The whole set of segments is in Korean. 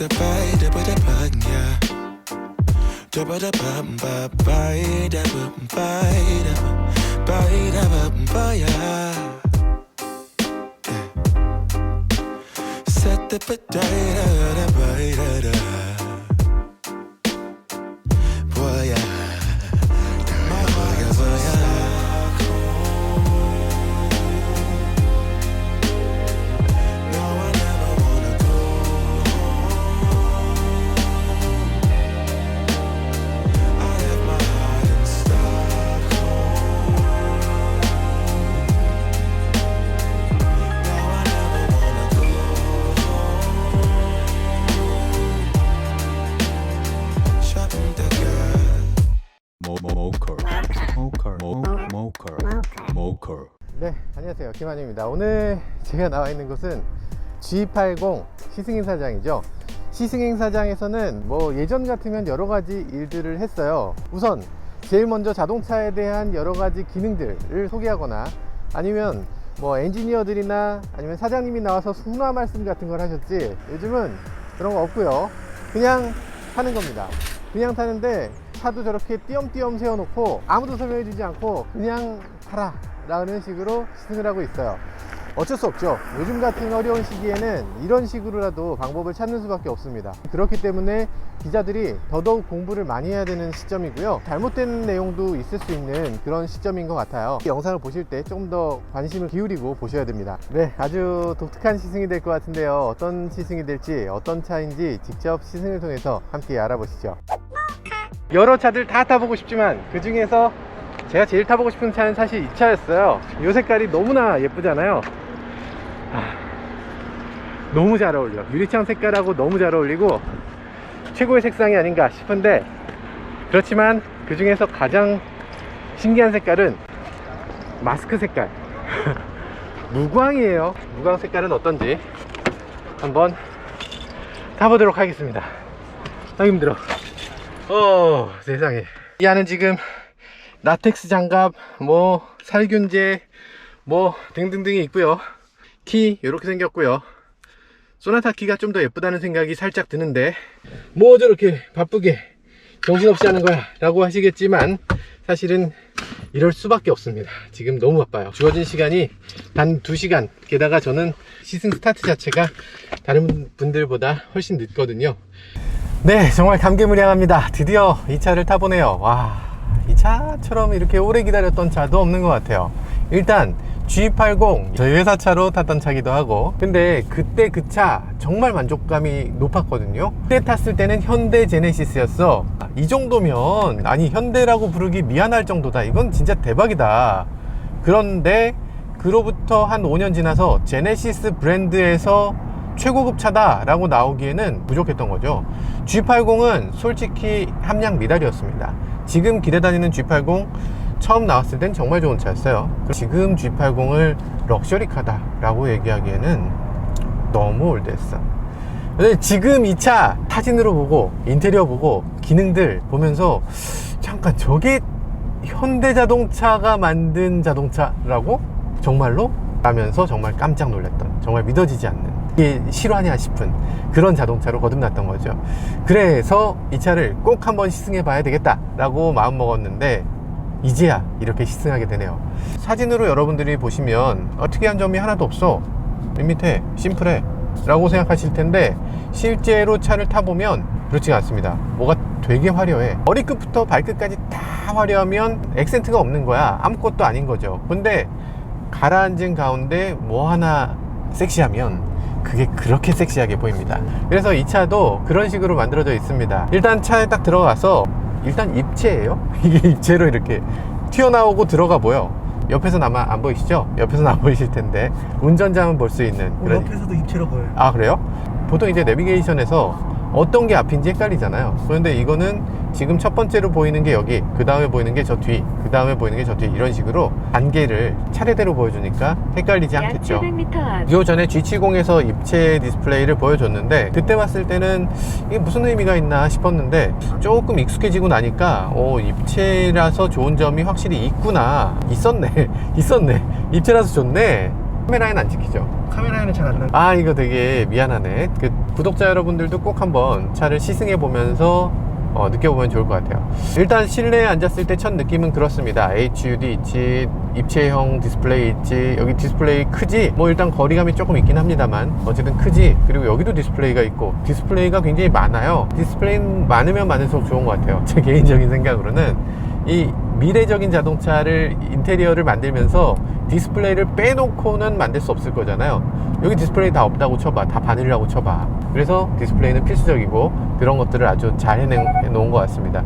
the bite, the button, yeah. The button, bite, the bite, yeah. Set the potato, the bite, boy, yeah. My boy, yeah. 네, 안녕하세요. 김한입니다. 오늘 제가 나와 있는 곳은 G80 시승행사장이죠. 시승행사장에서는 뭐 예전 같으면 여러 가지 일들을 했어요. 우선 제일 먼저 자동차에 대한 여러 가지 기능들을 소개하거나 아니면 뭐 엔지니어들이나 아니면 사장님이 나와서 순화 말씀 같은 걸 하셨지, 요즘은 그런 거 없고요. 그냥 타는 겁니다. 그냥 타는데 차도 저렇게 띄엄띄엄 세워놓고 아무도 설명해 주지 않고 그냥 타라 라는 식으로 시승을 하고 있어요. 어쩔 수 없죠. 요즘 같은 어려운 시기에는 이런 식으로라도 방법을 찾는 수밖에 없습니다. 그렇기 때문에 기자들이 더더욱 공부를 많이 해야 되는 시점이고요. 잘못된 내용도 있을 수 있는 그런 시점인 것 같아요. 이 영상을 보실 때 좀 더 관심을 기울이고 보셔야 됩니다. 네, 아주 독특한 시승이 될 것 같은데요. 어떤 시승이 될지, 어떤 차인지 직접 시승을 통해서 함께 알아보시죠. 여러 차들 다 타보고 싶지만 그 중에서 제가 제일 타보고 싶은 차는 사실 이 차였어요. 이 색깔이 너무나 예쁘잖아요. 너무 잘 어울려. 유리창 색깔하고 너무 잘 어울리고 최고의 색상이 아닌가 싶은데, 그렇지만 그 중에서 가장 신기한 색깔은 마스크 색깔. 무광이에요. 무광 색깔은 어떤지 한번 타보도록 하겠습니다. 아, 힘들어. 세상에. 이 안은 지금 라텍스 장갑, 뭐 살균제, 뭐 등등등이 있고요. 키 이렇게 생겼고요. 소나타 키가 좀 더 예쁘다는 생각이 살짝 드는데, 뭐 저렇게 바쁘게 정신없이 하는 거야 라고 하시겠지만 사실은 이럴 수밖에 없습니다. 지금 너무 바빠요. 주어진 시간이 단 2시간, 게다가 저는 시승 스타트 자체가 다른 분들보다 훨씬 늦거든요. 네, 정말 감개무량합니다. 드디어 이 차를 타보네요. 와, 이 차처럼 이렇게 오래 기다렸던 차도 없는 것 같아요. 일단 G80 저희 회사 차로 탔던 차기도 하고, 근데 그때 그 차 정말 만족감이 높았거든요. 그때 탔을 때는 현대 제네시스였어. 이 정도면, 아니 현대라고 부르기 미안할 정도다. 이건 진짜 대박이다. 그런데 그로부터 한 5년 지나서 제네시스 브랜드에서 최고급 차다 라고 나오기에는 부족했던 거죠. G80은 솔직히 함량 미달이었습니다. 지금 기대 다니는 G80 처음 나왔을 땐 정말 좋은 차였어요. 지금 G80을 럭셔리카다 라고 얘기하기에는 너무 올드했어. 근데 지금 이 차 사진으로 보고 인테리어 보고 기능들 보면서 잠깐, 저게 현대자동차가 만든 자동차라고? 정말로? 라면서 정말 깜짝 놀랐던, 정말 믿어지지 않는, 이게 실화냐 싶은 그런 자동차로 거듭났던 거죠. 그래서 이 차를 꼭 한번 시승해 봐야 되겠다 라고 마음 먹었는데 이제야 이렇게 시승하게 되네요. 사진으로 여러분들이 보시면 특이한 점이 하나도 없어, 밋밋해, 심플해 라고 생각하실 텐데 실제로 차를 타보면 그렇지가 않습니다. 뭐가 되게 화려해. 머리끝부터 발끝까지 다 화려하면 액센트가 없는 거야. 아무것도 아닌 거죠. 근데 가라앉은 가운데 뭐 하나 섹시하면 그게 그렇게 섹시하게 보입니다. 그래서 이 차도 그런 식으로 만들어져 있습니다. 일단 차에 딱 들어가서, 일단 입체예요. 이게 입체로 이렇게 튀어나오고 들어가 보여. 옆에서는 아마 안 보이시죠? 옆에서는 안 보이실 텐데 운전자만 볼 수 있는 그런... 옆에서도 입체로 보여요. 아, 그래요? 보통 이제 내비게이션에서 어떤 게 앞인지 헷갈리잖아요. 그런데 이거는 지금 첫 번째로 보이는 게 여기, 그 다음에 보이는 게 저 뒤, 그 다음에 보이는 게 저 뒤, 이런 식으로 단계를 차례대로 보여주니까 헷갈리지 않겠죠. 요 전에 G70에서 입체 디스플레이를 보여줬는데 그때 봤을 때는 이게 무슨 의미가 있나 싶었는데 조금 익숙해지고 나니까 입체라서 좋은 점이 확실히 있구나, 있었네 있었네, 입체라서 좋네 카메라에는 안 찍히죠? 카메라에는 잘 안 나요. 아, 이거 되게 미안하네. 그 구독자 여러분들도 꼭 한번 차를 시승해 보면서 느껴보면 좋을 것 같아요. 일단 실내에 앉았을 때 첫 느낌은 그렇습니다. HUD 있지, 입체형 디스플레이 있지, 여기 디스플레이 크지? 뭐 일단 거리감이 조금 있긴 합니다만 어쨌든 크지. 그리고 여기도 디스플레이가 있고, 디스플레이가 굉장히 많아요. 디스플레이 많으면 많을수록 좋은 것 같아요. 제 개인적인 생각으로는 이 미래적인 자동차를 인테리어를 만들면서 디스플레이를 빼놓고는 만들 수 없을 거잖아요. 여기 디스플레이 다 없다고 쳐봐, 다 바늘이라고 쳐봐. 그래서 디스플레이는 필수적이고 그런 것들을 아주 잘 해놓은 것 같습니다.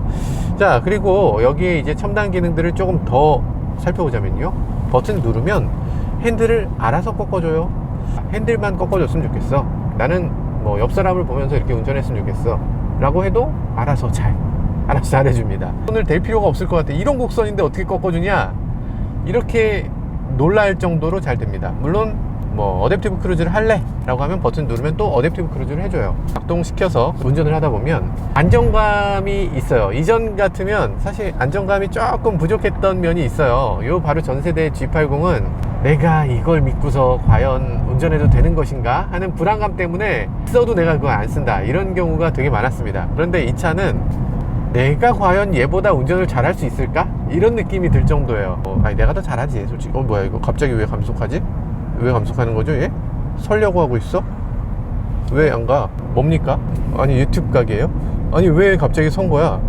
자, 그리고 여기에 이제 첨단 기능들을 조금 더 살펴보자면요, 버튼 누르면 핸들을 알아서 꺾어줘요. 핸들만 꺾어줬으면 좋겠어, 나는 뭐 옆 사람을 보면서 이렇게 운전했으면 좋겠어 라고 해도 알아서 잘 해줍니다. 손을 댈 필요가 없을 것 같아. 이런 곡선인데 어떻게 꺾어주냐, 이렇게 놀랄 정도로 잘 됩니다. 물론 뭐 어댑티브 크루즈를 할래? 라고 하면 버튼 누르면 또 어댑티브 크루즈를 해줘요. 작동시켜서 운전을 하다 보면 안정감이 있어요. 이전 같으면 사실 안정감이 조금 부족했던 면이 있어요. 요 바로 전세대 G80은 내가 이걸 믿고서 과연 운전해도 되는 것인가 하는 불안감 때문에 써도 내가 그걸 안 쓴다, 이런 경우가 되게 많았습니다. 그런데 이 차는 내가 과연 얘보다 운전을 잘할 수 있을까? 이런 느낌이 들 정도예요. 아니, 내가 더 잘하지 솔직히. 뭐야 이거 갑자기 왜 감속하지? 왜 감속하는 거죠 얘? 설려고 하고 있어? 왜 안 가? 뭡니까? 아니, 유튜브 가게예요? 아니, 왜 갑자기 선 거야?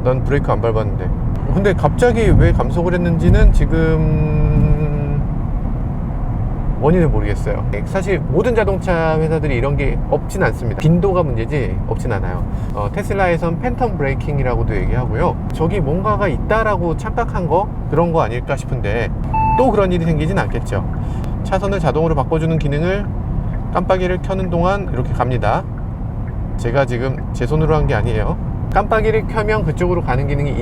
난 브레이크 안 밟았는데. 근데 갑자기 왜 감속을 했는지는 지금 원인을 모르겠어요. 사실 모든 자동차 회사들이 이런 게 없진 않습니다. 빈도가 문제지 없진 않아요. 테슬라에선 팬텀 브레이킹이라고도 얘기하고요. 저기 뭔가가 있다라고 착각한 거, 그런 거 아닐까 싶은데 또 그런 일이 생기진 않겠죠. 차선을 자동으로 바꿔주는 기능을 깜빡이를 켜는 동안 이렇게 갑니다. 제가 지금 제 손으로 한 게 아니에요. 깜빡이를 켜면 그쪽으로 가는 기능이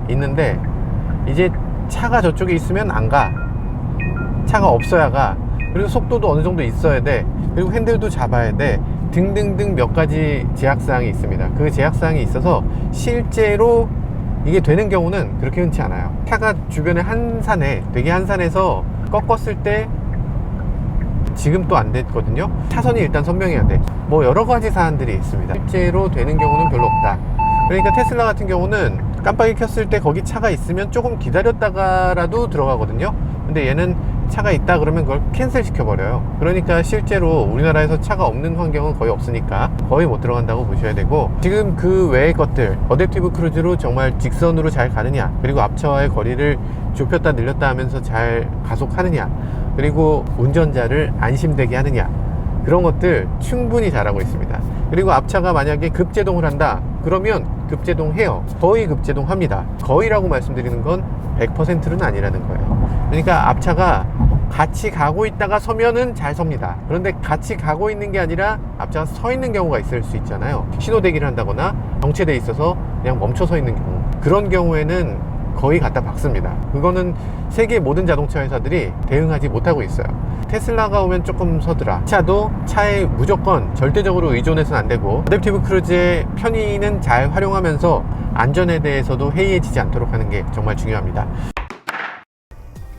있는데 이제 차가 저쪽에 있으면 안 가. 차가 없어야 가. 그리고 속도도 어느 정도 있어야 돼. 그리고 핸들도 잡아야 돼. 등등등 몇 가지 제약사항이 있습니다. 그 제약사항이 있어서 실제로 이게 되는 경우는 그렇게 흔치 않아요. 차가 주변에 되게 한산해서 꺾었을 때 지금 또 안 됐거든요. 차선이 일단 선명해야 돼. 뭐 여러 가지 사안들이 있습니다. 실제로 되는 경우는 별로 없다. 그러니까 테슬라 같은 경우는 깜빡이 켰을 때 거기 차가 있으면 조금 기다렸다가라도 들어가거든요. 근데 얘는 차가 있다 그러면 그걸 캔슬 시켜버려요. 그러니까 실제로 우리나라에서 차가 없는 환경은 거의 없으니까 거의 못 들어간다고 보셔야 되고, 지금 그 외의 것들, 어댑티브 크루즈로 정말 직선으로 잘 가느냐, 그리고 앞차와의 거리를 좁혔다 늘렸다 하면서 잘 가속하느냐, 그리고 운전자를 안심되게 하느냐, 그런 것들 충분히 잘하고 있습니다. 그리고 앞차가 만약에 급제동을 한다 그러면 급제동해요. 거의 급제동합니다. 거의라고 말씀드리는 건 100%는 아니라는 거예요. 그러니까 앞차가 같이 가고 있다가 서면은 잘 섭니다. 그런데 같이 가고 있는 게 아니라 앞차가 서 있는 경우가 있을 수 있잖아요. 신호 대기를 한다거나 정체돼 있어서 그냥 멈춰 서 있는 경우, 그런 경우에는 거의 갖다 박습니다. 그거는 세계 모든 자동차 회사들이 대응하지 못하고 있어요. 테슬라가 오면 조금 서더라. 차도 차에 무조건 절대적으로 의존해서는 안 되고, 어댑티브 크루즈의 편의는 잘 활용하면서 안전에 대해서도 해이해지지 않도록 하는 게 정말 중요합니다.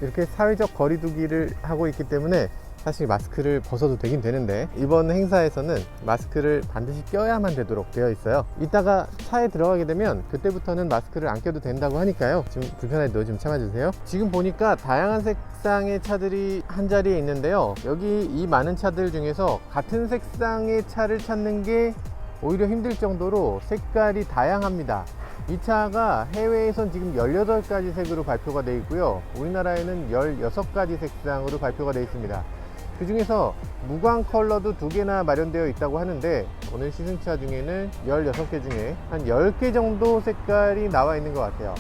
이렇게 사회적 거리두기를 하고 있기 때문에 사실 마스크를 벗어도 되긴 되는데, 이번 행사에서는 마스크를 반드시 껴야만 되도록 되어 있어요. 이따가 차에 들어가게 되면 그때부터는 마스크를 안 껴도 된다고 하니까요, 좀 불편해도 좀 참아주세요. 지금 보니까 다양한 색상의 차들이 한 자리에 있는데요, 여기 이 많은 차들 중에서 같은 색상의 차를 찾는 게 오히려 힘들 정도로 색깔이 다양합니다. 이 차가 해외에선 지금 18가지 색으로 발표가 되어 있고요, 우리나라에는 16가지 색상으로 발표가 되어 있습니다. 그 중에서 무광 컬러도 2개나 마련되어 있다고 하는데, 오늘 시승차 중에는 16개 중에 한 10개 정도 색깔이 나와 있는 것 같아요.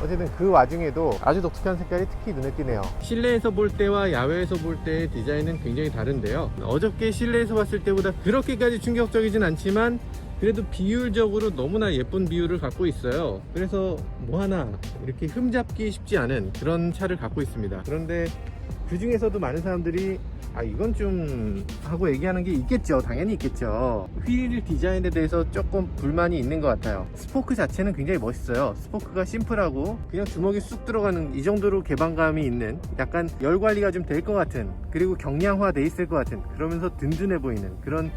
어쨌든 그 와중에도 아주 독특한 색깔이 특히 눈에 띄네요. 실내에서 볼 때와 야외에서 볼 때의 디자인은 굉장히 다른데요, 어저께 실내에서 봤을 때보다 그렇게까지 충격적이진 않지만 그래도 비율적으로 너무나 예쁜 비율을 갖고 있어요. 그래서 뭐 하나 이렇게 흠잡기 쉽지 않은 그런 차를 갖고 있습니다. 그런데 그 중에서도 많은 사람들이 이건 좀 하고 얘기하는 게 있겠죠. 당연히 있겠죠. 휠 디자인에 대해서 조금 불만이 있는 것 같아요. 스포크 자체는 굉장히 멋있어요. 스포크가 심플하고 그냥 주먹이 쑥 들어가는 이 정도로 개방감이 있는, 약간 열 관리가 좀 될 것 같은, 그리고 경량화 돼 있을 것 같은, 그러면서 든든해 보이는 그런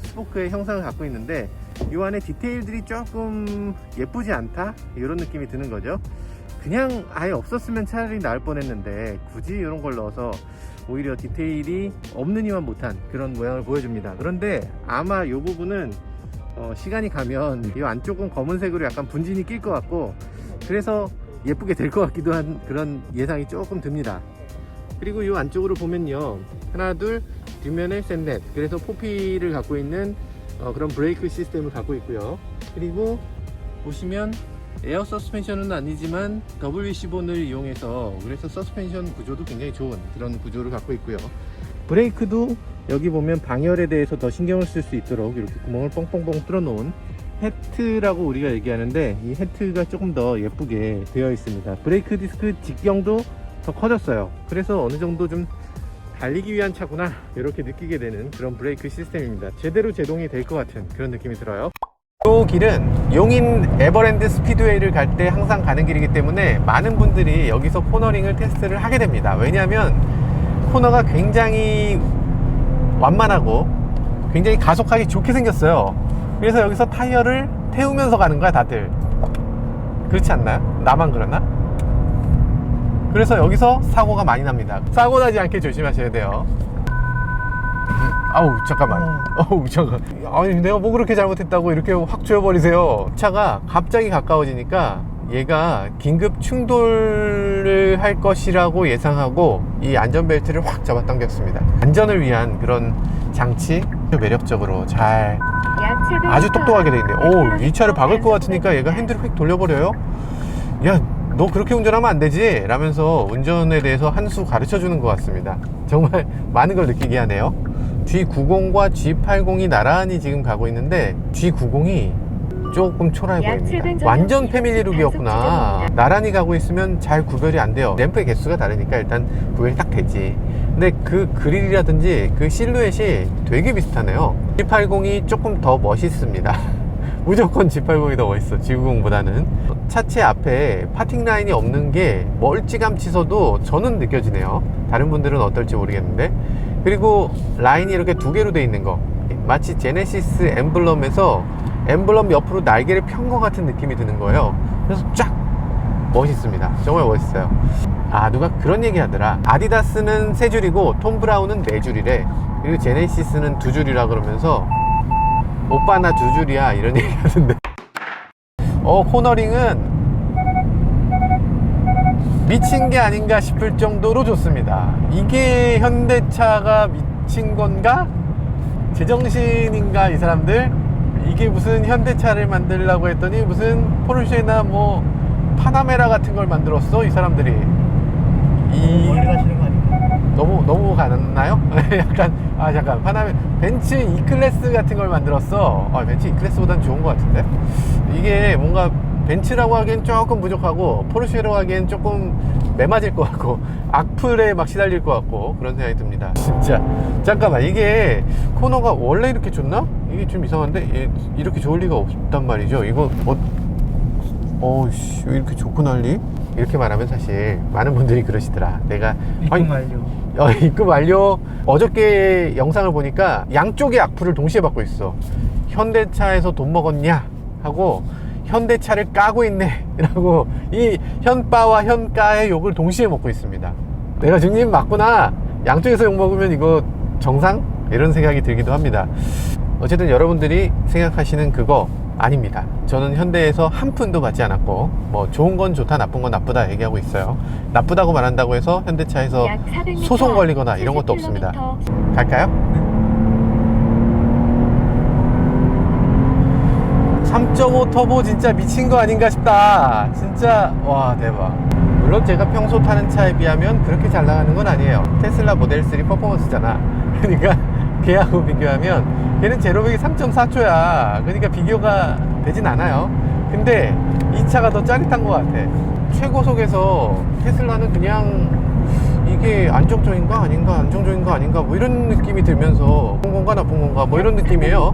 스포크의 형상을 갖고 있는데, 이 안에 디테일들이 조금 예쁘지 않다, 이런 느낌이 드는 거죠. 그냥 아예 없었으면 차라리 나을 뻔했는데 굳이 이런 걸 넣어서 오히려 디테일이 없느니만 못한 그런 모양을 보여줍니다. 그런데 아마 이 부분은 시간이 가면 이 안쪽은 검은색으로 약간 분진이 낄 것 같고, 그래서 예쁘게 될 것 같기도 한 그런 예상이 조금 듭니다. 그리고 이 안쪽으로 보면요, 하나 둘 뒷면에 샌넷, 그래서 포피를 갖고 있는 그런 브레이크 시스템을 갖고 있고요. 그리고 보시면 에어 서스펜션은 아니지만 WC 본을 이용해서, 그래서 서스펜션 구조도 굉장히 좋은 그런 구조를 갖고 있고요. 브레이크도 여기 보면 방열에 대해서 더 신경을 쓸 수 있도록 이렇게 구멍을 뻥뻥뻥 뚫어 놓은 해트라고 우리가 얘기하는데, 이 해트가 조금 더 예쁘게 되어 있습니다. 브레이크 디스크 직경도 더 커졌어요. 그래서 어느 정도 좀 달리기 위한 차구나 이렇게 느끼게 되는 그런 브레이크 시스템입니다. 제대로 제동이 될 것 같은 그런 느낌이 들어요. 이 길은 용인 에버랜드 스피드웨이를 갈 때 항상 가는 길이기 때문에 많은 분들이 여기서 코너링을 테스트를 하게 됩니다. 왜냐하면 코너가 굉장히 완만하고 굉장히 가속하기 좋게 생겼어요. 그래서 여기서 타이어를 태우면서 가는 거야 다들. 그렇지 않나요? 나만 그러나? 그래서 여기서 사고가 많이 납니다. 사고 나지 않게 조심하셔야 돼요. 아우 잠깐만. 잠깐. 아니 내가 뭐 그렇게 잘못했다고 이렇게 확 조여버리세요. 차가 갑자기 가까워지니까 얘가 긴급 충돌을 할 것이라고 예상하고 이 안전벨트를 확 잡아당겼습니다. 안전을 위한 그런 장치, 매력적으로 잘, 아주 똑똑하게 돼 있네요. 이 차를 박을 것 같으니까 얘가 핸들을 휙 돌려버려요. 야, 너 그렇게 운전하면 안 되지? 라면서 운전에 대해서 한 수 가르쳐 주는 것 같습니다. 정말 많은 걸 느끼게 하네요. G90과 G80이 나란히 지금 가고 있는데 G90이 조금 초라해 보입니다. 완전 패밀리룩이었구나. 나란히 가고 있으면 잘 구별이 안 돼요. 램프의 개수가 다르니까 일단 구별이 딱 되지. 근데 그 그릴이라든지 그 실루엣이 되게 비슷하네요. G80이 조금 더 멋있습니다. 무조건 G80이 더 멋있어, G90보다는. 차체 앞에 파팅 라인이 없는 게 멀찌감치서도 저는 느껴지네요. 다른 분들은 어떨지 모르겠는데. 그리고 라인이 이렇게 두 개로 돼 있는 거, 마치 제네시스 엠블럼에서 엠블럼 옆으로 날개를 편 것 같은 느낌이 드는 거예요. 그래서 쫙 멋있습니다. 정말 멋있어요. 누가 그런 얘기 하더라. 아디다스는 세 줄이고 톰 브라운은 네 줄이래. 그리고 제네시스는 두 줄이라 그러면서 오빠 나 두 줄이야 이런 얘기 하던데. 코너링은 미친 게 아닌가 싶을 정도로 좋습니다. 이게 현대차가 미친 건가? 제정신인가 이 사람들? 이게 무슨 현대차를 만들려고 했더니 무슨 포르쉐나 뭐 파나메라 같은 걸 만들었어 이 사람들이. 멀리 가시는 거 아닌가? 너무 가났나요? 약간 잠깐, 벤츠 E클래스 같은 걸 만들었어. 벤츠 E클래스보단 좋은 것 같은데. 이게 뭔가 벤츠라고 하기엔 조금 부족하고 포르쉐라고 하기엔 조금 매맞을 것 같고 악플에 막 시달릴 것 같고 그런 생각이 듭니다. 진짜 잠깐만, 이게 코너가 원래 이렇게 좋나? 이게 좀 이상한데 이렇게 좋을 리가 없단 말이죠. 이거 왜 이렇게 좋고 난리? 이렇게 말하면 사실 많은 분들이 그러시더라. 내가 입금 완료. 입금 완료. 어저께 영상을 보니까 양쪽의 악플을 동시에 받고 있어. 현대차에서 돈 먹었냐 하고 현대차를 까고 있네 라고, 이 현빠와 현까의 욕을 동시에 먹고 있습니다. 내가 증님 맞구나, 양쪽에서 욕 먹으면 이거 정상? 이런 생각이 들기도 합니다. 어쨌든 여러분들이 생각하시는 그거 아닙니다. 저는 현대에서 한 푼도 받지 않았고, 뭐 좋은 건 좋다 나쁜 건 나쁘다 얘기하고 있어요. 나쁘다고 말한다고 해서 현대차에서 소송 걸리거나 이런 것도 없습니다. 갈까요? 3.5 터보 진짜 미친 거 아닌가 싶다. 진짜 와 대박. 물론 제가 평소 타는 차에 비하면 그렇게 잘 나가는 건 아니에요. 테슬라 모델 3 퍼포먼스잖아. 그러니까 걔하고 비교하면 걔는 제로백이 3.4초야 그러니까 비교가 되진 않아요. 근데 이 차가 더 짜릿한 것 같아. 최고속에서 테슬라는 그냥 이게 안정적인가 아닌가 안정적인가 아닌가 뭐 이런 느낌이 들면서 좋은 건가 나쁜 건가 뭐 이런 느낌이에요.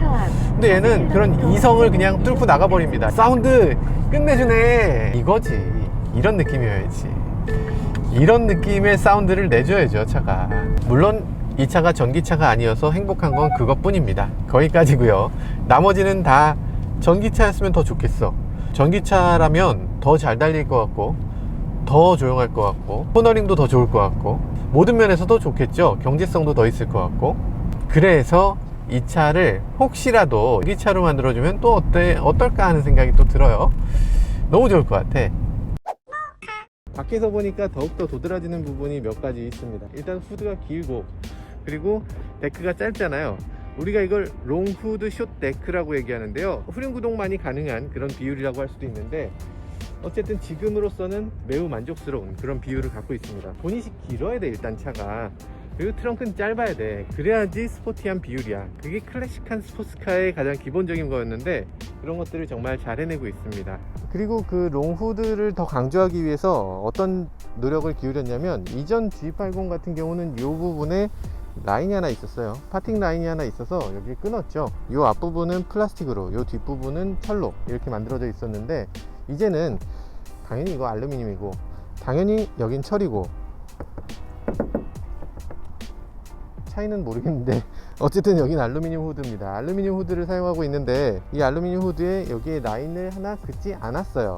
근데 얘는 그런 이성을 그냥 뚫고 나가버립니다. 사운드 끝내주네 이거지. 이런 느낌이어야지. 이런 느낌의 사운드를 내줘야죠 차가. 물론 이 차가 전기차가 아니어서 행복한 건 그것뿐입니다. 거기까지고요. 나머지는 다 전기차였으면 더 좋겠어. 전기차라면 더 잘 달릴 것 같고 더 조용할 것 같고 코너링도 더 좋을 것 같고 모든 면에서도 좋겠죠. 경제성도 더 있을 것 같고. 그래서 이 차를 혹시라도 이 차로 만들어주면 또 어떨까 하는 생각이 또 들어요. 너무 좋을 것 같아. 밖에서 보니까 더욱더 도드라지는 부분이 몇 가지 있습니다. 일단 후드가 길고 그리고 데크가 짧잖아요. 우리가 이걸 롱 후드 숏 데크라고 얘기하는데요. 후륜 구동만이 가능한 그런 비율이라고 할 수도 있는데 어쨌든 지금으로서는 매우 만족스러운 그런 비율을 갖고 있습니다. 보닛이 길어야 돼 일단 차가. 그리고 트렁크는 짧아야 돼. 그래야지 스포티한 비율이야. 그게 클래식한 스포츠카의 가장 기본적인 거였는데 그런 것들을 정말 잘 해내고 있습니다. 그리고 그 롱후드를 더 강조하기 위해서 어떤 노력을 기울였냐면 이전 G80 같은 경우는 이 부분에 라인이 하나 있었어요. 파팅 라인이 하나 있어서 여기 끊었죠. 이 앞부분은 플라스틱으로, 이 뒷부분은 철로 이렇게 만들어져 있었는데 이제는 당연히 이거 알루미늄이고 당연히 여긴 철이고 차이는 모르겠는데 어쨌든 여긴 알루미늄 후드입니다. 알루미늄 후드를 사용하고 있는데 이 알루미늄 후드에 여기에 라인을 하나 긋지 않았어요.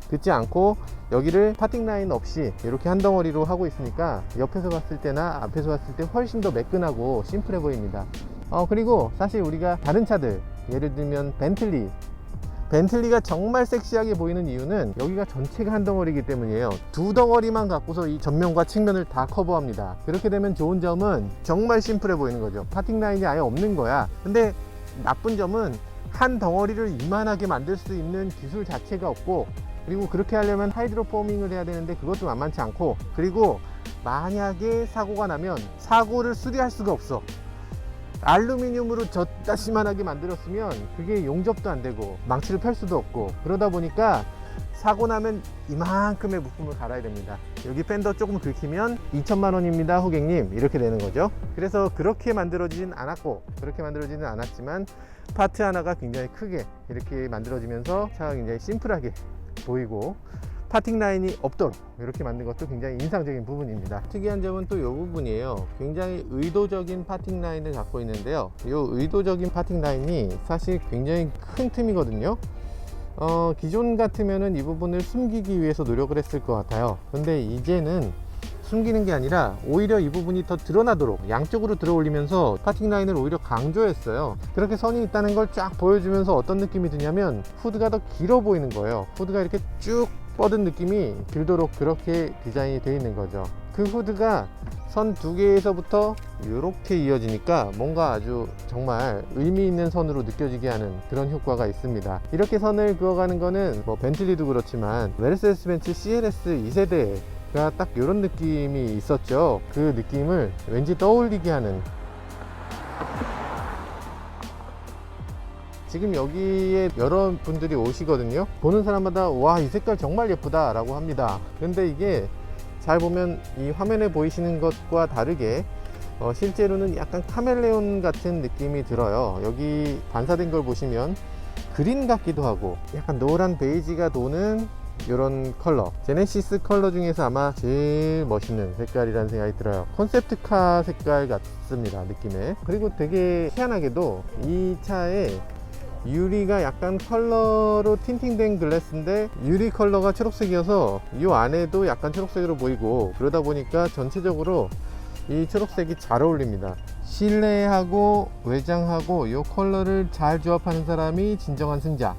긋지 않고 여기를 파팅 라인 없이 이렇게 한 덩어리로 하고 있으니까 옆에서 봤을 때나 앞에서 봤을 때 훨씬 더 매끈하고 심플해 보입니다. 그리고 사실 우리가 다른 차들 예를 들면 벤틀리가 정말 섹시하게 보이는 이유는 여기가 전체가 한 덩어리이기 때문이에요. 두 덩어리만 갖고서 이 전면과 측면을 다 커버합니다. 그렇게 되면 좋은 점은 정말 심플해 보이는 거죠. 파팅 라인이 아예 없는 거야. 근데 나쁜 점은 한 덩어리를 이만하게 만들 수 있는 기술 자체가 없고 그리고 그렇게 하려면 하이드로포밍을 해야 되는데 그것도 만만치 않고 그리고 만약에 사고가 나면 사고를 수리할 수가 없어. 알루미늄으로 저따시만하게 만들었으면 그게 용접도 안 되고 망치를 펼 수도 없고 그러다 보니까 사고 나면 이만큼의 부품을 갈아야 됩니다. 여기 팬더 조금 긁히면 2천만 원입니다 고객님 이렇게 되는 거죠. 그래서 그렇게 만들어지진 않았고 그렇게 만들어지는 않았지만 파트 하나가 굉장히 크게 이렇게 만들어지면서 차가 굉장히 심플하게 보이고 파팅 라인이 없도록 이렇게 만든 것도 굉장히 인상적인 부분입니다. 특이한 점은 또 이 부분이에요. 굉장히 의도적인 파팅 라인을 갖고 있는데요. 이 의도적인 파팅 라인이 사실 굉장히 큰 틈이거든요. 기존 같으면은 이 부분을 숨기기 위해서 노력을 했을 것 같아요. 근데 이제는 숨기는 게 아니라 오히려 이 부분이 더 드러나도록 양쪽으로 들어 올리면서 파팅 라인을 오히려 강조했어요. 그렇게 선이 있다는 걸 쫙 보여주면서 어떤 느낌이 드냐면 후드가 더 길어 보이는 거예요. 후드가 이렇게 쭉 뻗은 느낌이 들도록 그렇게 디자인이 되어 있는 거죠. 그 후드가 선 두 개에서부터 이렇게 이어지니까 뭔가 아주 정말 의미 있는 선으로 느껴지게 하는 그런 효과가 있습니다. 이렇게 선을 그어가는 거는 뭐 벤틀리도 그렇지만 메르세데스 벤츠 CLS 2세대가 딱 이런 느낌이 있었죠. 그 느낌을 왠지 떠올리게 하는. 지금 여기에 여러 분들이 오시거든요. 보는 사람마다 와, 이 색깔 정말 예쁘다 라고 합니다. 근데 이게 잘 보면 이 화면에 보이시는 것과 다르게 실제로는 약간 카멜레온 같은 느낌이 들어요. 여기 반사된 걸 보시면 그린 같기도 하고 약간 노란 베이지가 도는 이런 컬러, 제네시스 컬러 중에서 아마 제일 멋있는 색깔이라는 생각이 들어요. 컨셉트카 색깔 같습니다, 느낌에. 그리고 되게 희한하게도 이 차에 유리가 약간 컬러로 틴팅된 글래스인데 유리 컬러가 초록색이어서 이 안에도 약간 초록색으로 보이고 그러다 보니까 전체적으로 이 초록색이 잘 어울립니다. 실내하고 외장하고 이 컬러를 잘 조합하는 사람이 진정한 승자.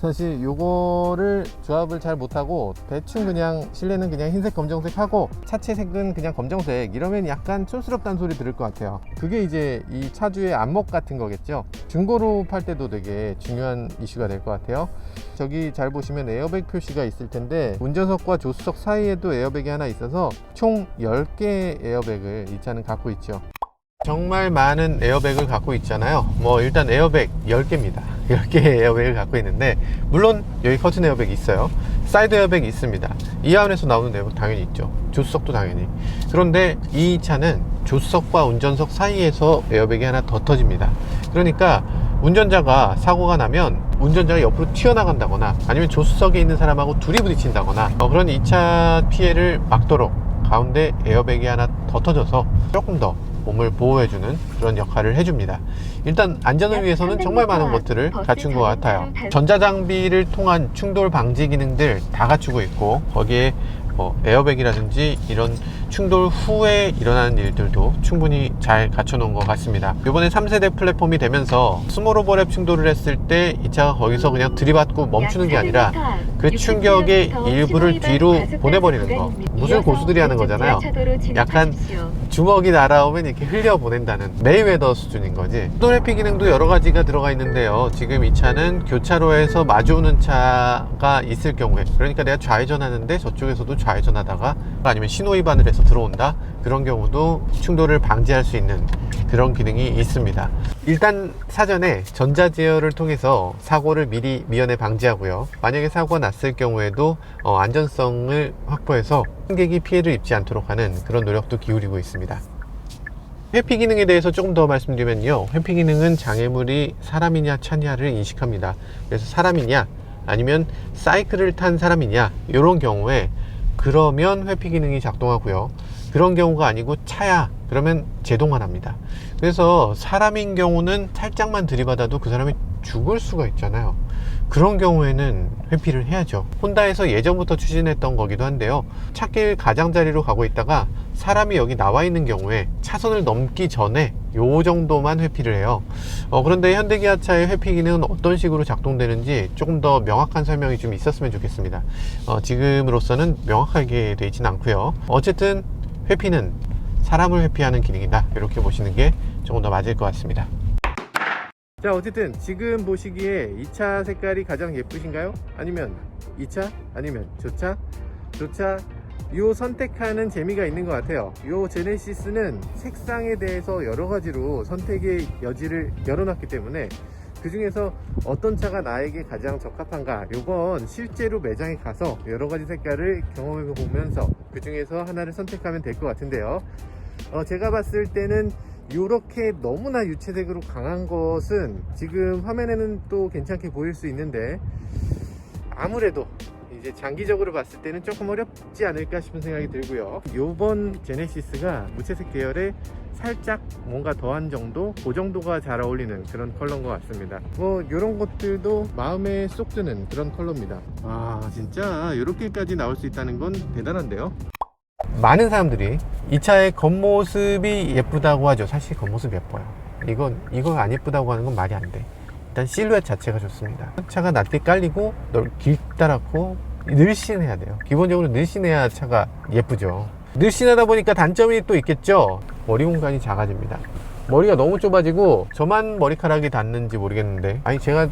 사실 요거를 조합을 잘 못하고 대충 그냥 실내는 그냥 흰색 검정색 하고 차체 색은 그냥 검정색 이러면 약간 촌스럽다는 소리 들을 것 같아요. 그게 이제 이 차주의 안목 같은 거겠죠. 중고로 팔 때도 되게 중요한 이슈가 될 것 같아요. 저기 잘 보시면 에어백 표시가 있을 텐데 운전석과 조수석 사이에도 에어백이 하나 있어서 총 10개의 에어백을 이 차는 갖고 있죠. 정말 많은 에어백을 갖고 있잖아요. 뭐 일단 에어백 10개입니다 이렇게 에어백을 갖고 있는데, 물론 여기 커튼 에어백이 있어요. 사이드 에어백이 있습니다. 이 안에서 나오는 에어백 당연히 있죠. 조수석도 당연히. 그런데 이 차는 조수석과 운전석 사이에서 에어백이 하나 더 터집니다. 그러니까 운전자가 사고가 나면 운전자가 옆으로 튀어나간다거나 아니면 조수석에 있는 사람하고 둘이 부딪힌다거나 그런 2차 피해를 막도록 가운데 에어백이 하나 더 터져서 조금 더 몸을 보호해주는 그런 역할을 해줍니다. 일단 안전을 위해서는 정말 많은 것들을 갖춘 것 같아요. 전자장비를 통한 충돌 방지 기능들 다 갖추고 있고, 거기에 에어백이라든지 이런 충돌 후에 일어나는 일들도 충분히 잘 갖춰 놓은 것 같습니다. 이번에 3세대 플랫폼이 되면서 스몰 오버랩 충돌을 했을 때 이 차가 거기서 그냥 들이받고 멈추는 게 아니라 그 충격의 일부를 뒤로 보내버리는 거. 무슨 고수들이 하는 거잖아요. 약간 주먹이 날아오면 이렇게 흘려보낸다는 메이웨더 수준인 거지. 스노래피 기능도 여러 가지가 들어가 있는데요. 지금 이 차는 교차로에서 마주오는 차가 있을 경우에, 그러니까 내가 좌회전하는데 저쪽에서도 좌회전하다가 아니면 신호 위반을 해서 들어온다, 그런 경우도 충돌을 방지할 수 있는 그런 기능이 있습니다. 일단 사전에 전자제어를 통해서 사고를 미리 미연에 방지하고요. 만약에 사고가 났을 경우에도 안전성을 확보해서 승객이 피해를 입지 않도록 하는 그런 노력도 기울이고 있습니다. 회피 기능에 대해서 조금 더 말씀드리면요, 회피 기능은 장애물이 사람이냐 차냐를 인식합니다. 그래서 사람이냐 아니면 사이클을 탄 사람이냐, 이런 경우에 그러면 회피 기능이 작동하고요. 그런 경우가 아니고 차야, 그러면 제동만 합니다. 그래서 사람인 경우는 살짝만 들이받아도 그 사람이 죽을 수가 있잖아요. 그런 경우에는 회피를 해야죠. 혼다에서 예전부터 추진했던 거기도 한데요, 차길 가장자리로 가고 있다가 사람이 여기 나와 있는 경우에 차선을 넘기 전에 요 정도만 회피를 해요. 그런데 현대기아차의 회피 기능은 어떤 식으로 작동되는지 조금 더 명확한 설명이 좀 있었으면 좋겠습니다. 지금으로서는 명확하게 되어 있지는 않고요. 어쨌든 회피는 사람을 회피하는 기능이다, 이렇게 보시는 게 조금 더 맞을 것 같습니다. 자, 어쨌든 지금 보시기에 이 차 색깔이 가장 예쁘신가요? 아니면 이 차? 아니면 저 차? 저 차? 요 선택하는 재미가 있는 것 같아요. 요 제네시스는 색상에 대해서 여러 가지로 선택의 여지를 열어놨기 때문에 그 중에서 어떤 차가 나에게 가장 적합한가, 요건 실제로 매장에 가서 여러 가지 색깔을 경험해 보면서 그 중에서 하나를 선택하면 될 것 같은데요. 제가 봤을 때는 이렇게 너무나 유채색으로 강한 것은 지금 화면에는 또 괜찮게 보일 수 있는데, 아무래도 이제 장기적으로 봤을 때는 조금 어렵지 않을까 싶은 생각이 들고요. 요번 제네시스가 무채색 계열에 살짝 뭔가 더한 정도, 그 정도가 잘 어울리는 그런 컬러인 것 같습니다. 요런 것들도 마음에 쏙 드는 그런 컬러입니다. 진짜 이렇게까지 나올 수 있다는 건 대단한데요. 많은 사람들이 이 차의 겉모습이 예쁘다고 하죠. 사실 겉모습이 예뻐요. 이거 안 예쁘다고 하는 건 말이 안 돼. 일단 실루엣 자체가 좋습니다. 차가 낮게 깔리고 길다랗고 늘씬해야 돼요. 기본적으로 늘씬해야 차가 예쁘죠. 늘씬하다 보니까 단점이 또 있겠죠. 머리 공간이 작아집니다. 머리가 너무 좁아지고, 저만 머리카락이 닿는지 모르겠는데, 아니 제가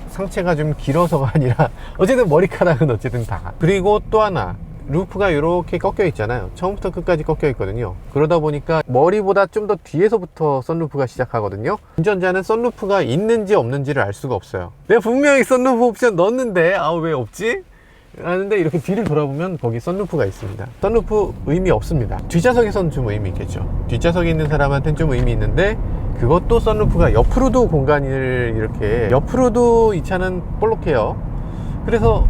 상체가 좀 길어서가 아니라 어쨌든 머리카락은 어쨌든 다. 그리고 또 하나, 루프가 이렇게 꺾여 있잖아요. 처음부터 끝까지 꺾여 있거든요. 그러다 보니까 머리보다 좀 더 뒤에서부터 썬루프가 시작하거든요. 운전자는 썬루프가 있는지 없는지를 알 수가 없어요. 내가 분명히 썬루프 옵션 넣었는데 왜 없지? 하는데 이렇게 뒤를 돌아보면 거기 썬루프가 있습니다. 썬루프 의미 없습니다. 뒷좌석에서는 좀 의미 있겠죠. 뒷좌석에 있는 사람한테는 좀 의미 있는데, 그것도 썬루프가 옆으로도 공간을 이렇게, 옆으로도 이 차는 볼록해요. 그래서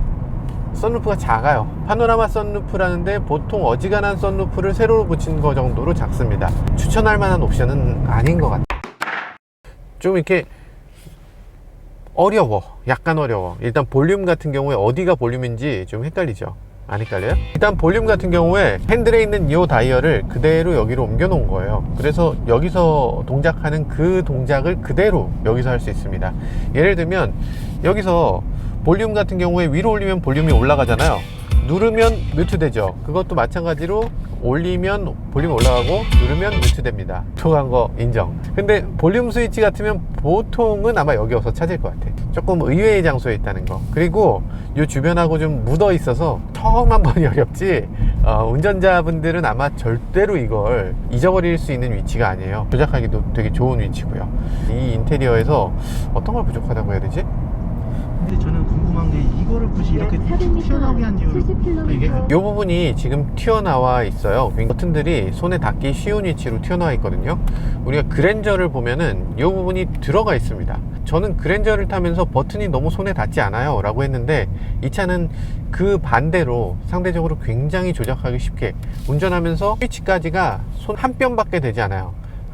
썬루프가 작아요. 파노라마 썬루프라는데 보통 어지간한 썬루프를 세로 붙인 거 정도로 작습니다. 추천할 만한 옵션은 아닌 것 같아요. 좀 이렇게 어려워. 약간 어려워. 일단 볼륨 같은 경우에 어디가 볼륨인지 좀 헷갈리죠? 안 헷갈려요? 일단 볼륨 같은 경우에 핸들에 있는 이 다이얼을 그대로 여기로 옮겨 놓은 거예요. 그래서 여기서 동작하는 그 동작을 그대로 여기서 할 수 있습니다. 예를 들면 여기서 볼륨 같은 경우에 위로 올리면 볼륨이 올라가잖아요. 누르면 뮤트 되죠. 그것도 마찬가지로 올리면 볼륨이 올라가고 누르면 뮤트 됩니다. 통한 거 인정. 근데 볼륨 스위치 같으면 보통은 아마 여기 와서 찾을 것 같아. 조금 의외의 장소에 있다는 거. 그리고 이 주변하고 좀 묻어 있어서 처음 한 번이 어렵지, 운전자분들은 아마 절대로 이걸 잊어버릴 수 있는 위치가 아니에요. 조작하기도 되게 좋은 위치고요. 이 인테리어에서 어떤 걸 부족하다고 해야 되지? 근데 저는 궁금한 게 이거를 굳이 이렇게 튀어나오게 한 이유는 이게 이 부분이 지금 튀어나와 있어요. 버튼들이 손에 닿기 쉬운 위치로 튀어나와 있거든요. 우리가 그랜저를 보면은 이 부분이 들어가 있습니다. 저는 그랜저를 타면서 버튼이 너무 손에 닿지 않아요 라고 했는데, 이 차는 그 반대로 상대적으로 굉장히 조작하기 쉽게, 운전하면서 스위치까지가 손 한 뼘밖에 되지 않아요.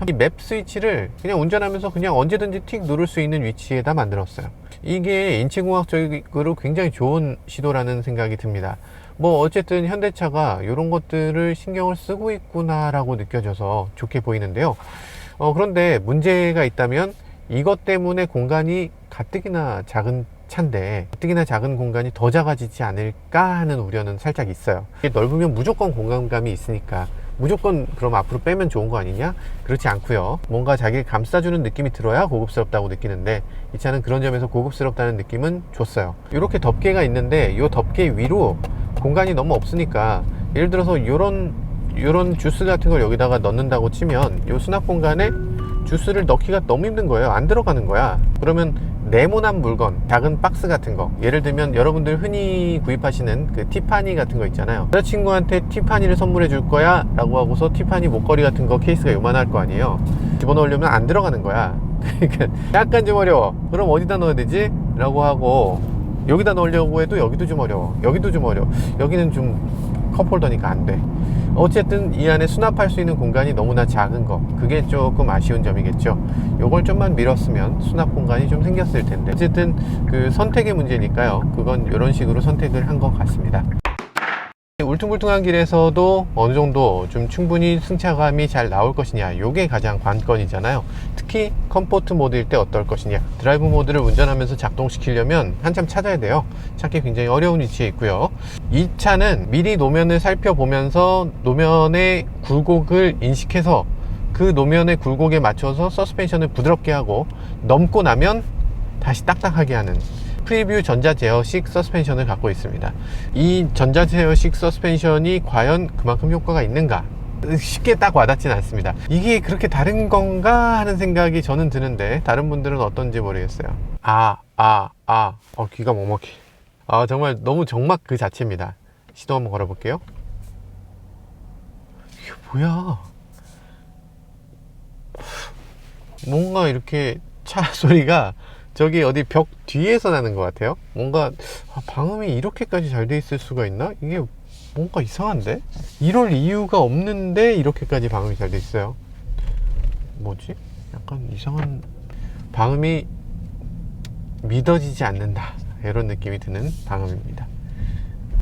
이 맵 스위치를 그냥 운전하면서 그냥 언제든지 틱 누를 수 있는 위치에다 만들었어요. 이게 인체공학적으로 굉장히 좋은 시도라는 생각이 듭니다. 뭐 어쨌든 현대차가 이런 것들을 신경을 쓰고 있구나 라고 느껴져서 좋게 보이는데요. 그런데 문제가 있다면, 이것 때문에 공간이 가뜩이나 작은 차인데 가뜩이나 작은 공간이 더 작아지지 않을까 하는 우려는 살짝 있어요. 이게 넓으면 무조건 공간감이 있으니까 무조건 그럼 앞으로 빼면 좋은 거 아니냐? 그렇지 않고요. 뭔가 자기를 감싸주는 느낌이 들어야 고급스럽다고 느끼는데, 이 차는 그런 점에서 고급스럽다는 느낌은 줬어요. 이렇게 덮개가 있는데 이 덮개 위로 공간이 너무 없으니까, 예를 들어서 요런 주스 같은 걸 여기다가 넣는다고 치면 이 수납 공간에 주스를 넣기가 너무 힘든 거예요. 안 들어가는 거야. 그러면 네모난 물건, 작은 박스 같은 거, 예를 들면 여러분들 흔히 구입하시는 그 티파니 같은 거 있잖아요. 여자친구한테 티파니를 선물해 줄 거야 라고 하고서 티파니 목걸이 같은 거 케이스가 요만할 거 아니에요. 집어넣으려면 안 들어가는 거야. 그러니까 약간 좀 어려워. 그럼 어디다 넣어야 되지? 라고 하고, 여기다 넣으려고 해도 여기도 좀 어려워, 여기도 좀 어려워, 여기는 좀 컵홀더니까 안 돼. 어쨌든 이 안에 수납할 수 있는 공간이 너무나 작은 거, 그게 조금 아쉬운 점이겠죠. 요걸 좀만 밀었으면 수납 공간이 좀 생겼을 텐데, 어쨌든 그 선택의 문제니까요. 그건 이런 식으로 선택을 한 것 같습니다. 울퉁불퉁한 길에서도 어느 정도 좀 충분히 승차감이 잘 나올 것이냐, 요게 가장 관건이잖아요. 특히 컴포트 모드일 때 어떨 것이냐. 드라이브 모드를 운전하면서 작동시키려면 한참 찾아야 돼요. 찾기 굉장히 어려운 위치에 있고요. 이 차는 미리 노면을 살펴보면서 노면의 굴곡을 인식해서 그 노면의 굴곡에 맞춰서 서스펜션을 부드럽게 하고, 넘고 나면 다시 딱딱하게 하는 프리뷰 전자 제어식 서스펜션을 갖고 있습니다. 이 전자 제어식 서스펜션이 과연 그만큼 효과가 있는가? 쉽게 딱 와닿지는 않습니다. 이게 그렇게 다른 건가 하는 생각이 저는 드는데, 다른 분들은 어떤지 모르겠어요. 귀가 먹먹해. 정말 너무 정막 그 자체입니다. 시동 한번 걸어볼게요. 이게 뭐야? 뭔가 이렇게 차 소리가 저기 어디 벽 뒤에서 나는 것 같아요. 뭔가 방음이 이렇게까지 잘 돼 있을 수가 있나? 이게 뭔가 이상한데? 이럴 이유가 없는데 이렇게까지 방음이 잘 돼 있어요. 뭐지? 약간 이상한, 방음이 믿어지지 않는다, 이런 느낌이 드는 방음입니다.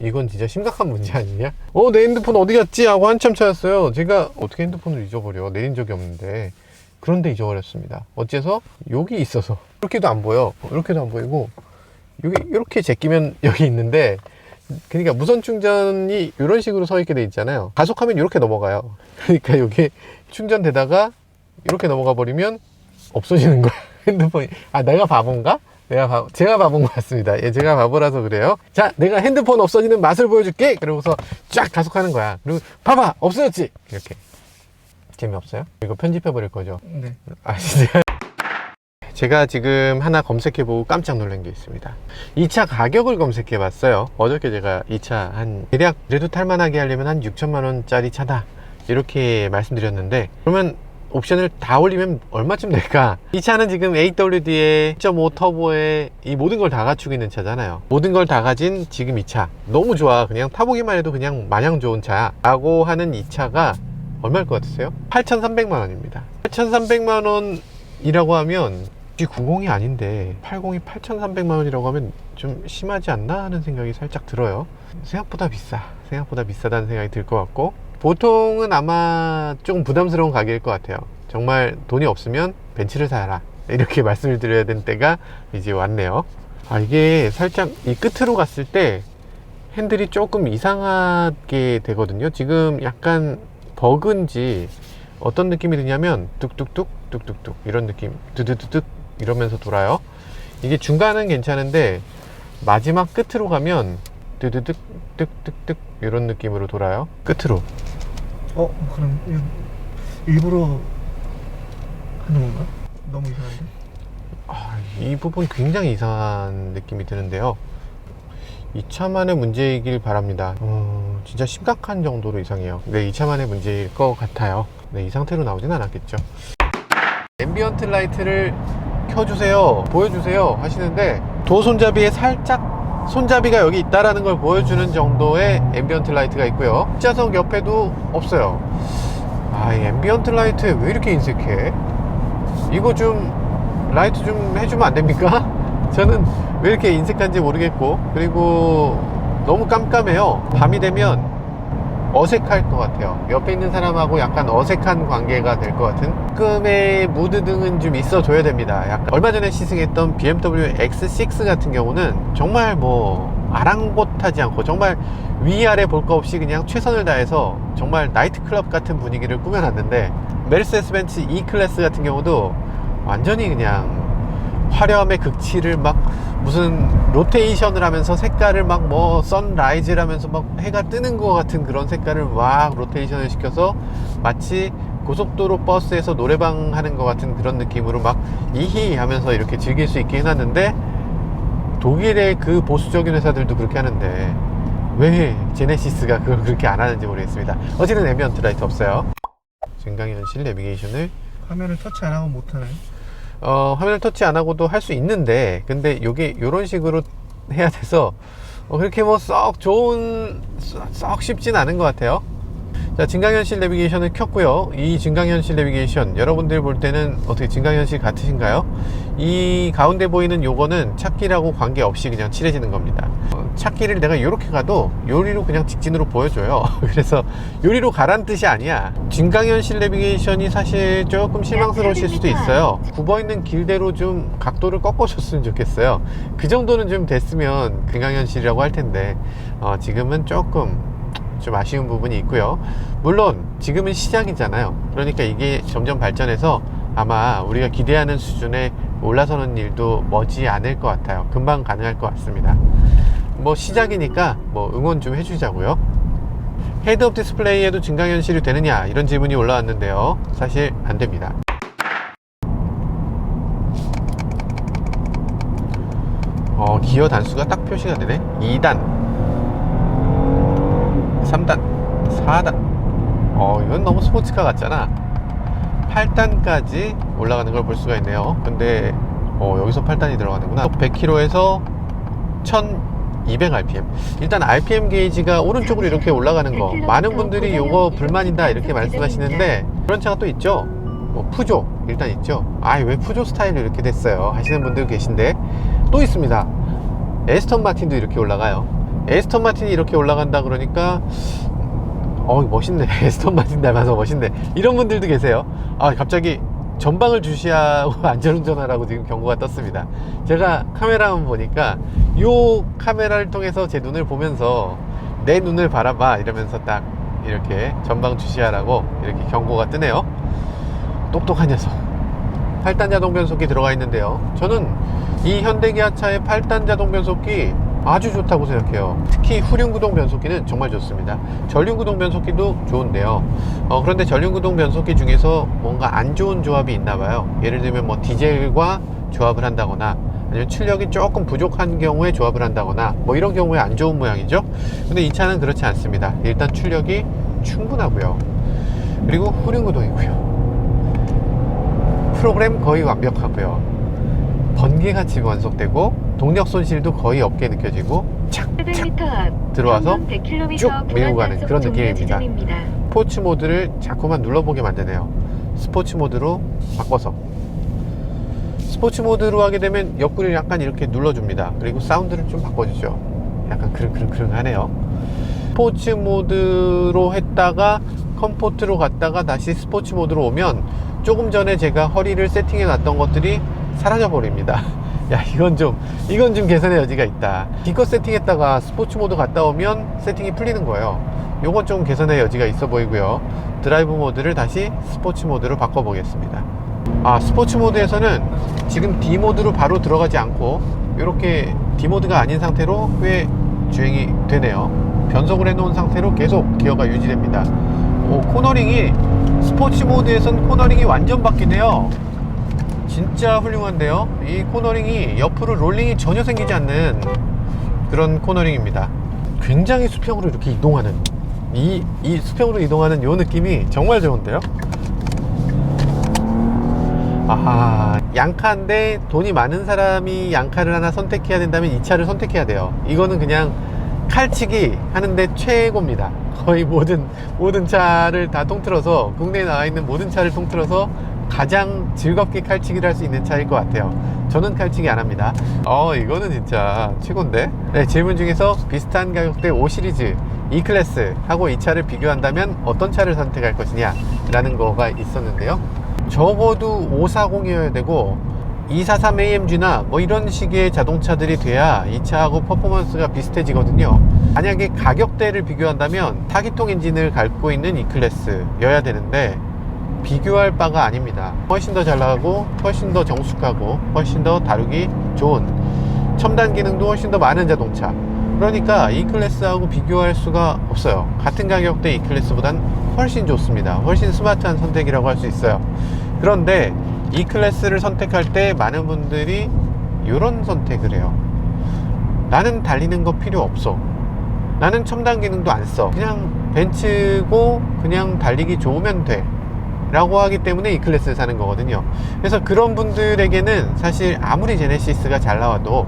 이건 진짜 심각한 문제 아니냐? 내 핸드폰 어디 갔지? 하고 한참 찾았어요. 제가 어떻게 핸드폰을 잊어버려? 내린 적이 없는데. 그런데 잊어버렸습니다. 어째서? 여기 있어서. 이렇게도 안 보여. 이렇게도 안 보이고, 여기 이렇게 제끼면 여기 있는데, 그러니까 무선 충전이 이런 식으로 서 있게 돼 있잖아요. 가속하면 이렇게 넘어가요. 그러니까 여기 충전되다가 이렇게 넘어가 버리면 없어지는 거야, 핸드폰이. 내가 바본가? 제가 바본 것 같습니다. 예, 제가 바보라서 그래요. 자, 내가 핸드폰 없어지는 맛을 보여줄게! 그러고서 쫙 가속하는 거야. 그리고 봐봐! 없어졌지! 이렇게. 재미없어요? 이거 편집해 버릴 거죠? 네. 진짜. 제가 지금 하나 검색해보고 깜짝 놀란 게 있습니다. 이 차 가격을 검색해 봤어요. 어저께 제가 이 차 대략 그래도 탈만하게 하려면 한 6천만 원짜리 차다, 이렇게 말씀드렸는데, 그러면 옵션을 다 올리면 얼마쯤 될까? 이 차는 지금 AWD에 1.5 터보에 이 모든 걸 다 갖추고 있는 차잖아요. 모든 걸 다 가진 지금 이 차 너무 좋아, 그냥 타보기만 해도 그냥 마냥 좋은 차 라고 하는 이 차가 얼마일 것 같으세요? 8,300만 원입니다. 8,300만 원이라고 하면 G90이 아닌데 80이 8,300만 원이라고 하면 좀 심하지 않나 하는 생각이 살짝 들어요. 생각보다 비싸다는 생각이 들 것 같고, 보통은 아마 조금 부담스러운 가격일 것 같아요. 정말 돈이 없으면 벤츠를 사라, 이렇게 말씀을 드려야 되는 때가 이제 왔네요. 이게 살짝 이 끝으로 갔을 때 핸들이 조금 이상하게 되거든요. 지금 약간 버그인지 어떤 느낌이 드냐면 뚝뚝뚝 이런 느낌, 두두두둑 이러면서 돌아요. 이게 중간은 괜찮은데 마지막 끝으로 가면 뜨드득 뜩뜩뜩 이런 느낌으로 돌아요. 끝으로. 그럼 이거 일부러 하는 건가? 너무 이상한데? 이 부분 굉장히 이상한 느낌이 드는데요. 이 차만의 문제이길 바랍니다. 진짜 심각한 정도로 이상해요. 네, 이 차만의 문제일 것 같아요. 네, 이 상태로 나오진 않았겠죠. 앰비언트 라이트를 켜주세요, 보여주세요 하시는데 도 손잡이에 살짝 손잡이가 여기 있다라는 걸 보여주는 정도의 앰비언트 라이트가 있고요. 뒷좌석 옆에도 없어요. 이 앰비언트 라이트에 왜 이렇게 인색해? 이거 좀 라이트 좀 해주면 안 됩니까? 저는 왜 이렇게 인색한지 모르겠고, 그리고 너무 깜깜해요. 밤이 되면 어색할 것 같아요. 옆에 있는 사람하고 약간 어색한 관계가 될 것 같은 조금의 무드 등은 좀 있어 줘야 됩니다. 약간 얼마 전에 시승했던 BMW X6 같은 경우는 정말 뭐 아랑곳하지 않고 정말 위아래 볼 거 없이 그냥 최선을 다해서 정말 나이트클럽 같은 분위기를 꾸며놨는데, 메르세데스 벤츠 E클래스 같은 경우도 완전히 그냥 화려함의 극치를 막 무슨 로테이션을 하면서 색깔을 막 뭐 선라이즈를 하면서 막 해가 뜨는 것 같은 그런 색깔을 막 로테이션을 시켜서 마치 고속도로 버스에서 노래방 하는 것 같은 그런 느낌으로 막 이히 하면서 이렇게 즐길 수 있게 해놨는데, 독일의 그 보수적인 회사들도 그렇게 하는데 왜 제네시스가 그걸 그렇게 안 하는지 모르겠습니다. 어쨌든 앰비언트 라이트 없어요. 증강현실 내비게이션을 화면을 터치 안 하고 못 하나요? 화면을 터치 안 하고도 할 수 있는데, 근데 요게 요런 식으로 해야 돼서 그렇게 뭐 썩 쉽진 않은 것 같아요. 자, 증강현실 내비게이션을 켰고요. 이 증강현실 내비게이션 여러분들 볼 때는 어떻게 증강현실 같으신가요? 이 가운데 보이는 요거는 찾기라고 관계없이 그냥 칠해지는 겁니다. 찾기를 내가 요렇게 가도 요리로 그냥 직진으로 보여줘요. 그래서 요리로 가란 뜻이 아니야. 증강현실 내비게이션이 사실 조금 실망스러우실 수도 있어요. 굽어있는 길대로 좀 각도를 꺾어줬으면 좋겠어요. 그 정도는 좀 됐으면 증강현실이라고 할 텐데 지금은 조금 좀 아쉬운 부분이 있고요. 물론 지금은 시작이잖아요. 그러니까 이게 점점 발전해서 아마 우리가 기대하는 수준에 올라서는 일도 머지 않을 것 같아요. 금방 가능할 것 같습니다. 뭐 시작이니까 뭐 응원 좀 해주자고요. 헤드업 디스플레이에도 증강현실이 되느냐 이런 질문이 올라왔는데요. 사실 안 됩니다. 기어 단수가 딱 표시가 되네. 2단 3단 4단 이건 너무 스포츠카 같잖아. 8단까지 올라가는 걸 볼 수가 있네요. 근데 여기서 8단이 들어가는구나. 100km에서 1200rpm. 일단 RPM 게이지가 오른쪽으로 이렇게 올라가는 거, 많은 분들이 요거 불만이다 이렇게 말씀하시는데 그런 차가 또 있죠. 푸조 일단 있죠. 왜 푸조 스타일로 이렇게 됐어요 하시는 분들 계신데, 또 있습니다. 에스턴 마틴도 이렇게 올라가요. 에스턴 마틴이 이렇게 올라간다 그러니까 멋있네. 에스턴 마틴 닮아서 멋있네 이런 분들도 계세요. 갑자기 전방을 주시하고 안전운전하라고 지금 경고가 떴습니다. 제가 카메라 한번 보니까 요 카메라를 통해서 제 눈을 보면서 내 눈을 바라봐 이러면서 딱 이렇게 전방 주시하라고 이렇게 경고가 뜨네요. 똑똑한 녀석. 8단 자동 변속기 들어가 있는데요, 저는 이 현대기아차의 8단 자동 변속기 아주 좋다고 생각해요. 특히 후륜구동 변속기는 정말 좋습니다. 전륜구동 변속기도 좋은데요, 그런데 전륜구동 변속기 중에서 뭔가 안 좋은 조합이 있나봐요. 예를 들면 뭐 디젤과 조합을 한다거나 아니면 출력이 조금 부족한 경우에 조합을 한다거나 뭐 이런 경우에 안 좋은 모양이죠. 근데 이 차는 그렇지 않습니다. 일단 출력이 충분하고요, 그리고 후륜구동이고요, 프로그램 거의 완벽하고요, 번개같이 완속되고 동력 손실도 거의 없게 느껴지고 착착 들어와서 쭉 밀고 가는 그런 느낌입니다. 스포츠 모드를 자꾸만 눌러보게 만드네요. 스포츠 모드로 바꿔서 스포츠 모드로 하게 되면 옆구리를 약간 이렇게 눌러줍니다. 그리고 사운드를 좀 바꿔주죠. 약간 그릉 하네요. 스포츠 모드로 했다가 컴포트로 갔다가 다시 스포츠 모드로 오면 조금 전에 제가 허리를 세팅해 놨던 것들이 사라져 버립니다. 이건 좀 개선의 여지가 있다. 기껏 세팅했다가 스포츠 모드 갔다 오면 세팅이 풀리는 거예요. 요건 좀 개선의 여지가 있어 보이고요. 드라이브 모드를 다시 스포츠 모드로 바꿔 보겠습니다. 스포츠 모드에서는 지금 D 모드로 바로 들어가지 않고 이렇게 D 모드가 아닌 상태로 꽤 주행이 되네요. 변속을 해놓은 상태로 계속 기어가 유지됩니다. 코너링이 스포츠 모드에선 코너링이 완전 바뀌네요. 진짜 훌륭한데요. 이 코너링이 옆으로 롤링이 전혀 생기지 않는 그런 코너링입니다. 굉장히 수평으로 이렇게 이동하는 이 수평으로 이동하는 요 느낌이 정말 좋은데요. 양카인데 돈이 많은 사람이 양카를 하나 선택해야 된다면 이 차를 선택해야 돼요. 이거는 그냥 칼치기 하는데 최고입니다. 거의 모든 차를 다 통틀어서, 국내에 나와 있는 모든 차를 통틀어서 가장 즐겁게 칼치기를 할 수 있는 차일 것 같아요. 저는 칼치기 안 합니다. 이거는 진짜 최고인데. 네, 질문 중에서 비슷한 가격대 5시리즈 E클래스 하고 이 차를 비교한다면 어떤 차를 선택할 것이냐 라는 거가 있었는데요. 적어도 540이어야 되고 243AMG나 뭐 이런 식의 자동차들이 돼야 이 차하고 퍼포먼스가 비슷해지거든요. 만약에 가격대를 비교한다면 타기통 엔진을 갖고 있는 E클래스여야 되는데 비교할 바가 아닙니다. 훨씬 더 잘 나가고 훨씬 더 정숙하고 훨씬 더 다루기 좋은, 첨단 기능도 훨씬 더 많은 자동차. 그러니까 E클래스하고 비교할 수가 없어요. 같은 가격대 E클래스보단 훨씬 좋습니다. 훨씬 스마트한 선택이라고 할 수 있어요. 그런데 E클래스를 선택할 때 많은 분들이 이런 선택을 해요. 나는 달리는 거 필요 없어. 나는 첨단 기능도 안 써. 그냥 벤츠고 그냥 달리기 좋으면 돼 라고 하기 때문에 E클래스를 사는 거거든요. 그래서 그런 분들에게는 사실 아무리 제네시스가 잘 나와도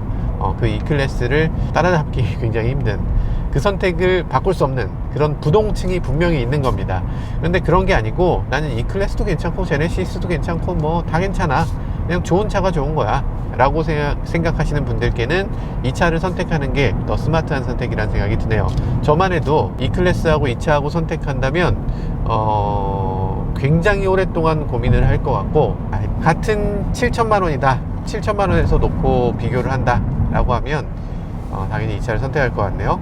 그 E클래스를 따라잡기 굉장히 힘든, 그 선택을 바꿀 수 없는 그런 부동층이 분명히 있는 겁니다. 그런데 그런 게 아니고 나는 E클래스도 괜찮고 제네시스도 괜찮고 뭐 다 괜찮아, 그냥 좋은 차가 좋은 거야 라고 생각하시는 분들께는 이 차를 선택하는 게 더 스마트한 선택이라는 생각이 드네요. 저만 해도 E클래스하고 이 차하고 선택한다면 굉장히 오랫동안 고민을 할 것 같고, 같은 7천만 원이다, 7천만 원에서 놓고 비교를 한다 라고 하면 당연히 이 차를 선택할 것 같네요.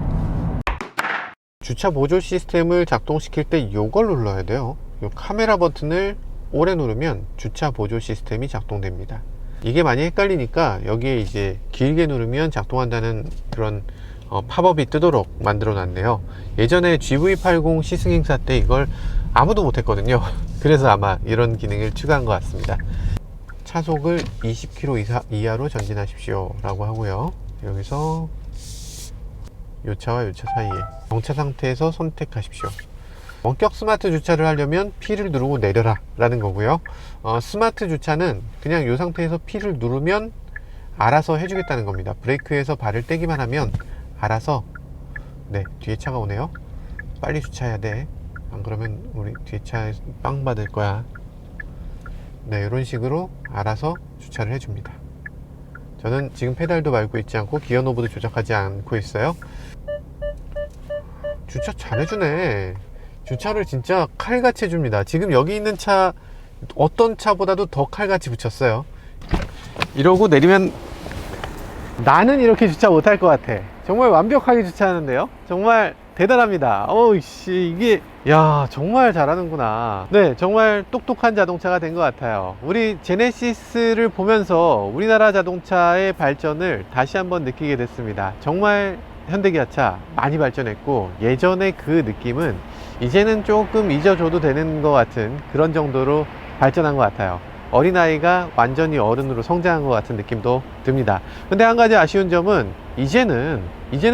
주차 보조 시스템을 작동시킬 때 이걸 눌러야 돼요. 이 카메라 버튼을 오래 누르면 주차 보조 시스템이 작동됩니다. 이게 많이 헷갈리니까 여기에 이제 길게 누르면 작동한다는 그런 팝업이 뜨도록 만들어 놨네요. 예전에 GV80 시승행사 때 이걸 아무도 못했거든요. 그래서 아마 이런 기능을 추가한 것 같습니다. 차속을 20km 이하로 전진하십시오 라고 하고요. 여기서 요 차와 요 차 사이에 정차 상태에서 선택하십시오. 원격 스마트 주차를 하려면 P를 누르고 내려라 라는 거고요. 스마트 주차는 그냥 이 상태에서 P를 누르면 알아서 해주겠다는 겁니다. 브레이크에서 발을 떼기만 하면 알아서, 네, 뒤에 차가 오네요. 빨리 주차해야 돼. 안 그러면 우리 뒤에 차에 빵 받을 거야. 네, 이런 식으로 알아서 주차를 해줍니다. 저는 지금 페달도 밟고 있지 않고 기어 노브도 조작하지 않고 있어요. 주차 잘해주네. 주차를 진짜 칼같이 해줍니다. 지금 여기 있는 차 어떤 차보다도 더 칼같이 붙였어요. 이러고 내리면 나는 이렇게 주차 못할 것 같아. 정말 완벽하게 주차하는데요. 정말 대단합니다. 어우씨, 이게 야 정말 잘하는구나. 네, 정말 똑똑한 자동차가 된 것 같아요. 우리 제네시스를 보면서 우리나라 자동차의 발전을 다시 한번 느끼게 됐습니다. 정말 현대기아차 많이 발전했고, 예전의 그 느낌은 이제는 조금 잊어줘도 되는 것 같은 그런 정도로 발전한 것 같아요. 어린아이가 완전히 어른으로 성장한 것 같은 느낌도 듭니다. 근데 한 가지 아쉬운 점은 이제는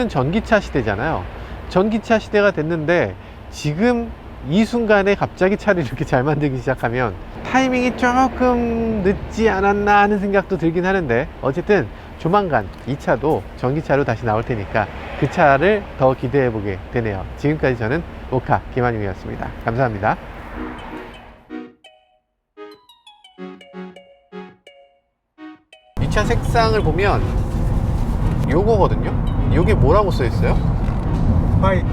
전기차 시대잖아요. 전기차 시대가 됐는데 지금 이 순간에 갑자기 차를 이렇게 잘 만들기 시작하면 타이밍이 조금 늦지 않았나 하는 생각도 들긴 하는데, 어쨌든 조만간 이 차도 전기차로 다시 나올 테니까 그 차를 더 기대해 보게 되네요. 지금까지 저는 모카 김한용이었습니다. 감사합니다. 이 차 색상을 보면 요거거든요. 요게 뭐라고 써 있어요? 화이트.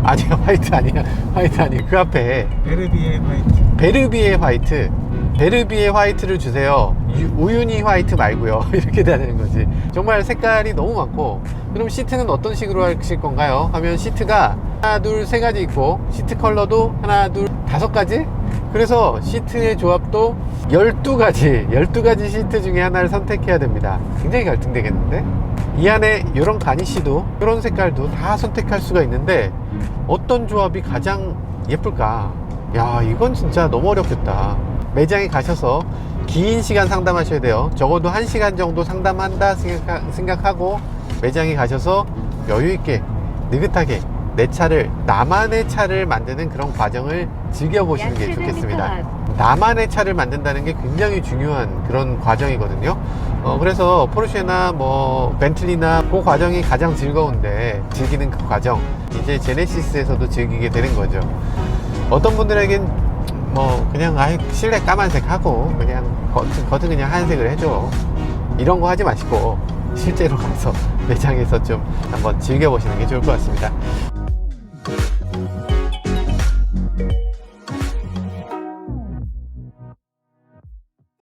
아니요, 화이트 아니야. 화이트 아니에요. 그 앞에 베르비에 화이트. 베르비에 화이트. 베르비에 화이트를 주세요. 우유니 화이트 말고요. 이렇게 돼야 되는 거지. 정말 색깔이 너무 많고, 그럼 시트는 어떤 식으로 하실 건가요? 하면 시트가 하나, 둘, 세 가지 있고, 시트 컬러도 하나, 둘, 5가지? 그래서 시트의 조합도 12가지 시트 중에 하나를 선택해야 됩니다. 굉장히 갈등되겠는데? 이 안에 이런 가니쉬도 이런 색깔도 다 선택할 수가 있는데 어떤 조합이 가장 예쁠까? 야, 이건 진짜 너무 어렵겠다. 매장에 가셔서 긴 시간 상담하셔야 돼요. 적어도 1시간 정도 상담한다 생각하고 매장에 가셔서 여유있게 느긋하게 내 차를, 나만의 차를 만드는 그런 과정을 즐겨보시는 게 좋겠습니다. 나만의 차를 만든다는 게 굉장히 중요한 그런 과정이거든요. 그래서 포르쉐나 뭐 벤틀리나 그 과정이 가장 즐거운데, 즐기는 그 과정 이제 제네시스에서도 즐기게 되는 거죠. 어떤 분들에겐 뭐 그냥 실내 까만색 하고 그냥 겉은 그냥 하얀색을 해줘, 이런 거 하지 마시고 실제로 가서 매장에서 좀 한번 즐겨보시는 게 좋을 것 같습니다.